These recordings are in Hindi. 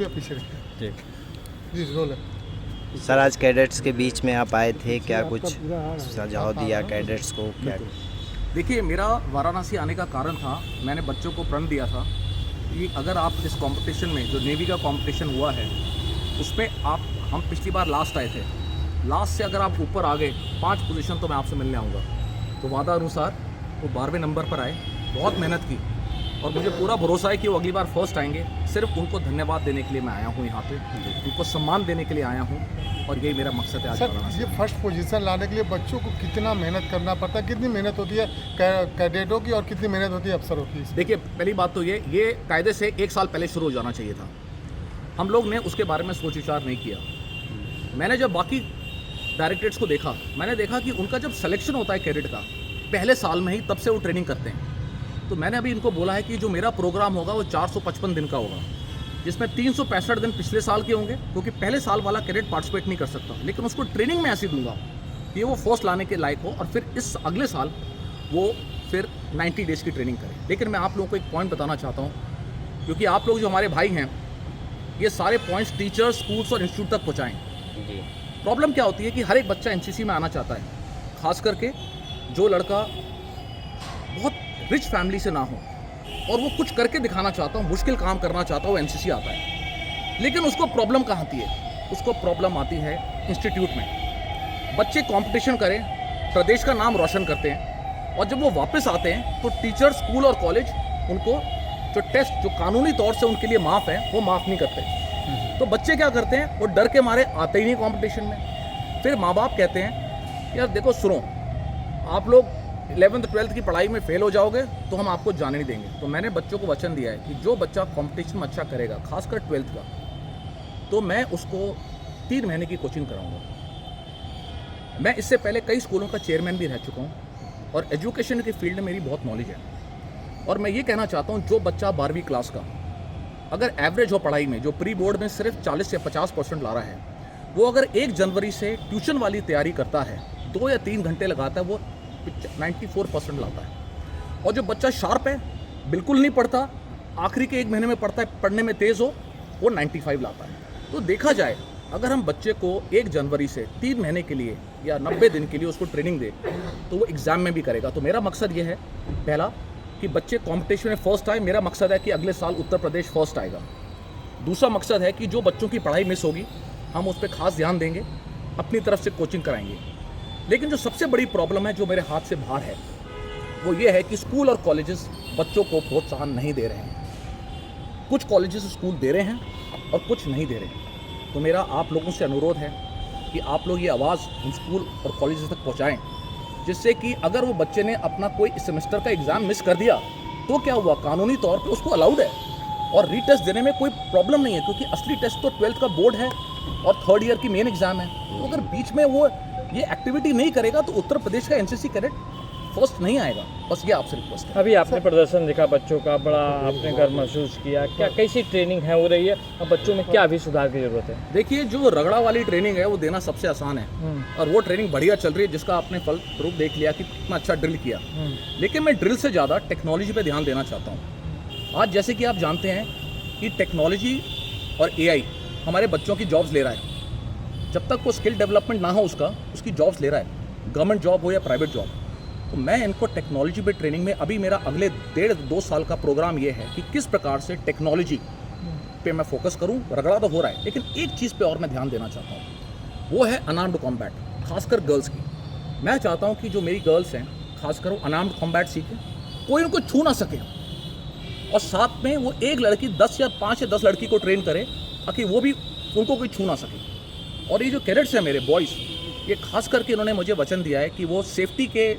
भैया पीछे रखिए। ठीक। जी रोल है। सर आज कैडेट्स के बीच में आप आए थे, क्या कुछ सुझाव दिया कैडेट्स को? क्या देखिए, मेरा वाराणसी आने का कारण था, मैंने बच्चों को प्रण दिया था कि अगर आप इस कंपटीशन में जो नेवी का कंपटीशन हुआ है उसमें हम पिछली बार लास्ट आए थे, लास्ट से अगर आप ऊपर आ गए 5 पोजीशन तो मैं आपसे मिलने आऊँगा। तो वादा अनुसार वो 12वें नंबर पर आए, बहुत मेहनत की और मुझे पूरा भरोसा है कि वो अगली बार फर्स्ट आएंगे। सिर्फ उनको धन्यवाद देने के लिए मैं आया हूँ यहाँ पे, उनको सम्मान देने के लिए आया हूँ और यही मेरा मकसद है आज सर वाराणसी। ये फर्स्ट पोजीशन लाने के लिए बच्चों को कितना मेहनत करना पड़ता है, कितनी मेहनत होती है कैडेटों की और कितनी मेहनत होती है अफसरों की? देखिए, पहली बात तो ये कायदे से 1 साल पहले शुरू हो जाना चाहिए था। हम लोग ने उसके बारे में सोच विचार नहीं किया। मैंने जब बाकी डायरेक्टरेट्स को देखा, मैंने देखा कि उनका जब सिलेक्शन होता है कैडेट का पहले साल में ही, तब से वो ट्रेनिंग करते हैं। तो मैंने अभी इनको बोला है कि जो मेरा प्रोग्राम होगा वो 455 दिन का होगा, जिसमें 365 दिन पिछले साल के होंगे, क्योंकि पहले साल वाला कैडेट पार्टिसिपेट नहीं कर सकता, लेकिन उसको ट्रेनिंग में ऐसी दूंगा कि वो फर्स्ट लाने के लायक हो और फिर इस अगले साल वो फिर 90 डेज़ की ट्रेनिंग करें। लेकिन मैं आप लोगों को एक पॉइंट बताना चाहता हूँ, क्योंकि आप लोग जो हमारे भाई हैं, ये सारे पॉइंट्स टीचर्स, स्कूल्स और इंस्टीट्यूट तक पहुँचाएँ। प्रॉब्लम क्या होती है कि हर एक बच्चा एनसीसी में आना चाहता है, खास करके जो लड़का बहुत रिच फैमिली से ना हो और वो कुछ करके दिखाना चाहता हो, मुश्किल काम करना चाहता हो, एनसीसी आता है। लेकिन उसको प्रॉब्लम कहाँ आती है? उसको प्रॉब्लम आती है इंस्टीट्यूट में। बच्चे कंपटीशन करें, प्रदेश का नाम रोशन करते हैं और जब वो वापस आते हैं तो टीचर, स्कूल और कॉलेज उनको जो टेस्ट जो कानूनी तौर से उनके लिए माफ़ है वो माफ़ नहीं करते। तो बच्चे क्या करते हैं, वो डर के मारे आते ही नहीं कंपटीशन में। फिर माँ बाप कहते हैं यार देखो सुनो, आप लोग 11th 12th की पढ़ाई में फेल हो जाओगे तो हम आपको जाने नहीं देंगे। तो मैंने बच्चों को वचन दिया है कि जो बच्चा कंपटीशन में अच्छा करेगा, खासकर 12th का, तो मैं उसको 3 महीने की कोचिंग कराऊंगा। मैं इससे पहले कई स्कूलों का चेयरमैन भी रह चुका हूं और एजुकेशन की फील्ड में मेरी बहुत नॉलेज है। और मैं ये कहना चाहता हूं, जो बच्चा 12वीं क्लास का अगर एवरेज हो पढ़ाई में, जो प्री बोर्ड में सिर्फ 40 से 50% ला रहा है, वो अगर 1 जनवरी से ट्यूशन वाली तैयारी करता है, 2 या 3 घंटे लगाता है, वो 94% लाता है। और जो बच्चा शार्प है, बिल्कुल नहीं पढ़ता, आखिरी के 1 महीने में पढ़ता है, पढ़ने में तेज़ हो, वो 95 लाता है। तो देखा जाए, अगर हम बच्चे को 1 जनवरी से 3 महीने के लिए या 90 दिन के लिए उसको ट्रेनिंग दे तो वो एग्ज़ाम में भी करेगा। तो मेरा मकसद ये है, पहला कि बच्चे कॉम्पिटिशन में फर्स्ट आए। मेरा मकसद है कि अगले साल उत्तर प्रदेश फर्स्ट आएगा। दूसरा मकसद है कि जो बच्चों की पढ़ाई मिस होगी हम उस पर खास ध्यान देंगे, अपनी तरफ से कोचिंग कराएंगे। लेकिन जो सबसे बड़ी प्रॉब्लम है, जो मेरे हाथ से बाहर है, वो ये है कि स्कूल और कॉलेजेस बच्चों को प्रोत्साहन नहीं दे रहे हैं। कुछ कॉलेजेस स्कूल दे रहे हैं और कुछ नहीं दे रहे हैं। तो मेरा आप लोगों से अनुरोध है कि आप लोग ये आवाज़ उन स्कूल और कॉलेजेस तक पहुंचाएं, जिससे कि अगर वो बच्चे ने अपना कोई सेमेस्टर का एग्ज़ाम मिस कर दिया तो क्या हुआ, कानूनी तौर पे उसको अलाउड है और रीटेस्ट देने में कोई प्रॉब्लम नहीं है, क्योंकि असली टेस्ट तो 12th का बोर्ड है और 3rd ईयर की मेन एग्ज़ाम है। तो अगर बीच में वो ये एक्टिविटी नहीं करेगा तो उत्तर प्रदेश का एनसीसी कैडेट फर्स्ट नहीं आएगा। बस ये आपसे रिक्वेस्ट है। अभी आपने प्रदर्शन देखा बच्चों का, बड़ा आपने गर्व महसूस किया, क्या कैसी ट्रेनिंग है हो रही है और बच्चों में क्या अभी सुधार की जरूरत है? देखिए, जो रगड़ा वाली ट्रेनिंग है वो देना सबसे आसान है और वो ट्रेनिंग बढ़िया चल रही है, जिसका आपने फलस्वरूप देख लिया कि कितना अच्छा ड्रिल किया। लेकिन मैं ड्रिल से ज़्यादा टेक्नोलॉजी पर ध्यान देना चाहता हूँ। आज जैसे कि आप जानते हैं कि टेक्नोलॉजी और AI हमारे बच्चों की जॉब्स ले रहा है। जब तक वो स्किल डेवलपमेंट ना हो उसकी जॉब्स ले रहा है, गवर्नमेंट जॉब हो या प्राइवेट जॉब। तो मैं इनको टेक्नोलॉजी पे ट्रेनिंग में, अभी मेरा अगले 1.5-2 साल का प्रोग्राम ये है कि किस प्रकार से टेक्नोलॉजी पे मैं फोकस करूं। रगड़ा तो हो रहा है, लेकिन एक चीज़ पे और मैं ध्यान देना चाहता हूं, वो है अनआर्म्ड कॉम्बैट, खासकर गर्ल्स की। मैं चाहता हूं कि जो मेरी गर्ल्स हैं, खासकर वो अनआर्म्ड कॉम्बैट सीखें, कोई उनको छू ना सके, और साथ में वो एक लड़की 10 या 5 या 10 लड़की को ट्रेन करे ताकि वो भी उनको कोई छू ना सके। और ये जो कैडेट्स हैं मेरे बॉयज़, ये खास करके इन्होंने मुझे वचन दिया है कि वो सेफ्टी के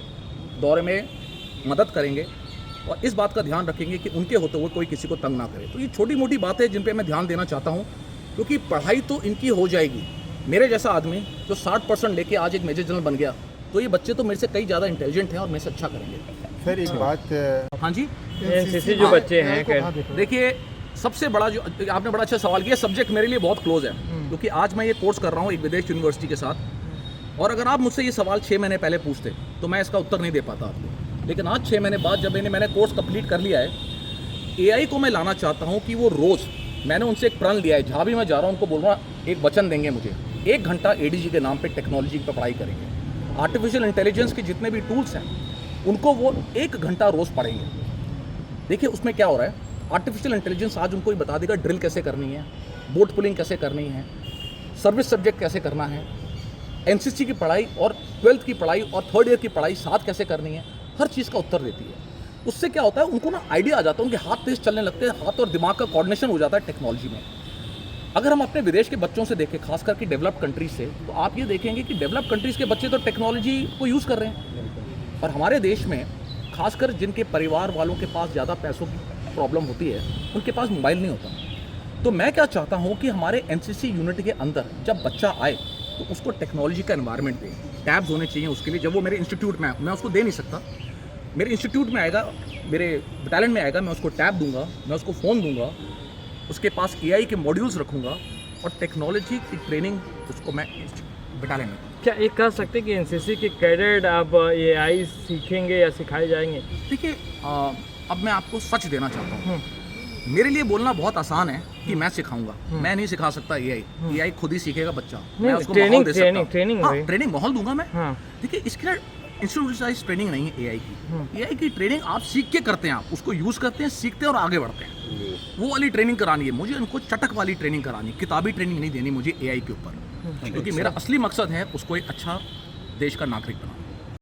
दौरे में मदद करेंगे और इस बात का ध्यान रखेंगे कि उनके होते हुए कोई किसी को तंग ना करे। तो ये छोटी मोटी बातें जिन पे मैं ध्यान देना चाहता हूँ, क्योंकि पढ़ाई तो इनकी हो जाएगी। मेरे जैसा आदमी जो 60% लेके आज एक मेजर जनरल बन गया, तो ये बच्चे तो मेरे से कई ज़्यादा इंटेलिजेंट हैं और मेरे से अच्छा करेंगे। सर एक बात, हाँ जी, एनसीसी जो बच्चे हैं, देखिए सबसे बड़ा जो आपने बड़ा अच्छा सवाल किया, सब्जेक्ट मेरे लिए बहुत क्लोज है, क्योंकि आज मैं ये कोर्स कर रहा हूँ एक विदेश यूनिवर्सिटी के साथ। और अगर आप मुझसे ये सवाल 6 महीने पहले पूछते तो मैं इसका उत्तर नहीं दे पाता आपको। लेकिन आज 6 महीने बाद जब मैंने कोर्स कंप्लीट कर लिया है, AI को मैं लाना चाहता हूँ कि वो रोज़ मैंने उनसे एक प्रण लिया है, जहाँ भी मैं जा रहा हूँ उनको बोल रहा हूँ, एक वचन देंगे मुझे, 1 घंटा एडीजी के नाम पे टेक्नोलॉजी पर पढ़ाई करेंगे। आर्टिफिशियल इंटेलिजेंस के जितने भी टूल्स हैं उनको वो 1 घंटा रोज़ पढ़ेंगे। देखिए उसमें क्या हो रहा है, आर्टिफिशियल इंटेलिजेंस आज उनको ही बता देगा ड्रिल कैसे करनी है, बोट पुलिंग कैसे करनी है, सर्विस सब्जेक्ट कैसे करना है, एनसीसी की पढ़ाई और 12th की पढ़ाई और 3rd ईयर की पढ़ाई साथ कैसे करनी है, हर चीज़ का उत्तर देती है। उससे क्या होता है, उनको ना आइडिया आ जाता है, उनके हाथ तेज चलने लगते हैं, हाथ और दिमाग का कोऑर्डिनेशन हो जाता है टेक्नोलॉजी में। अगर हम अपने विदेश के बच्चों से देखें, खास करके डेवलप्ड कंट्रीज से, तो आप ये देखेंगे कि डेवलप्ड कंट्रीज़ के बच्चे तो टेक्नोलॉजी को यूज़ कर रहे हैं, और हमारे देश में खासकर जिनके परिवार वालों के पास ज़्यादा पैसों की प्रॉब्लम होती है, उनके पास मोबाइल नहीं होता। तो मैं क्या चाहता हूँ कि हमारे एनसीसी यूनिट के अंदर जब बच्चा आए तो उसको टेक्नोलॉजी का एनवायरनमेंट दें, टैब्स होने चाहिए उसके लिए। जब वो मेरे इंस्टीट्यूट में, मैं उसको दे नहीं सकता, मेरे इंस्टीट्यूट में आएगा, मेरे बटालियन में आएगा, मैं उसको टैब दूंगा, मैं उसको फ़ोन दूंगा, उसके पास एआई के मॉड्यूल्स रखूंगा और टेक्नोलॉजी की ट्रेनिंग उसको मैं बटालियन में। क्या एक कह सकते हैं कि एनसीसी के कैडेट अब एआई सीखेंगे या सिखाए जाएंगे? देखिए अब मैं आपको सच देना चाहता हूँ, मेरे लिए बोलना बहुत आसान है कि मैं सिखाऊंगा, मैं नहीं सिखा सकता एआई खुद ही सीखेगा बच्चा। मैं उसको माहौल दे सकता हूँ, ट्रेनिंग माहौल दूंगा मैं। देखिए इसके लिए इंस्टीट्यूशनलाइज्ड ट्रेनिंग नहीं है एआई की। एआई की ट्रेनिंग आप सीख के करते हैं, आप उसको यूज़ करते हैं, सीखते हैं और आगे बढ़ते हैं। वो वाली ट्रेनिंग करानी है मुझे, उनको चटक वाली ट्रेनिंग करानी है, किताबी ट्रेनिंग नहीं देनी मुझे एआई के ऊपर, क्योंकि मेरा असली मकसद है उसको एक अच्छा देश का नागरिक बनाना।